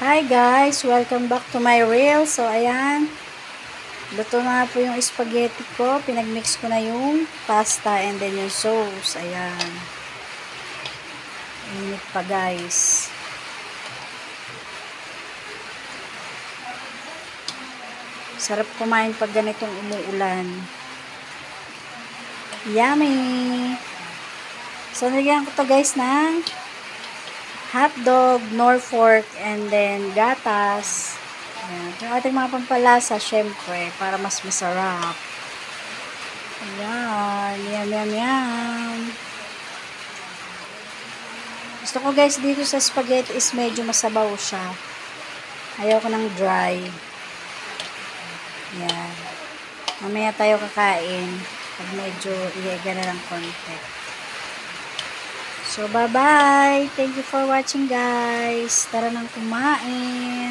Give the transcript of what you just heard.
Hi guys! Welcome back to my reel. So, ayan. Luto na po yung spaghetti ko. Pinagmix ko na yung pasta and then yung sauce. Ayan. Init pa guys. Sarap kumain pag ganitong umuulan. Yummy! So, nilagyan ko to guys ng hotdog, Norfolk, and then gatas. Ayan. Yung ating mga pampalasa, syempre, para mas masarap. Ayan. Yum, yum, yum. Gusto ko guys dito sa spaghetti is medyo masabaw siya. Ayaw ko ng dry. Ayan. Mamaya tayo kakain. Pag medyo iiga na lang konti. So, bye-bye. Thank you for watching guys. Tara nang kumain.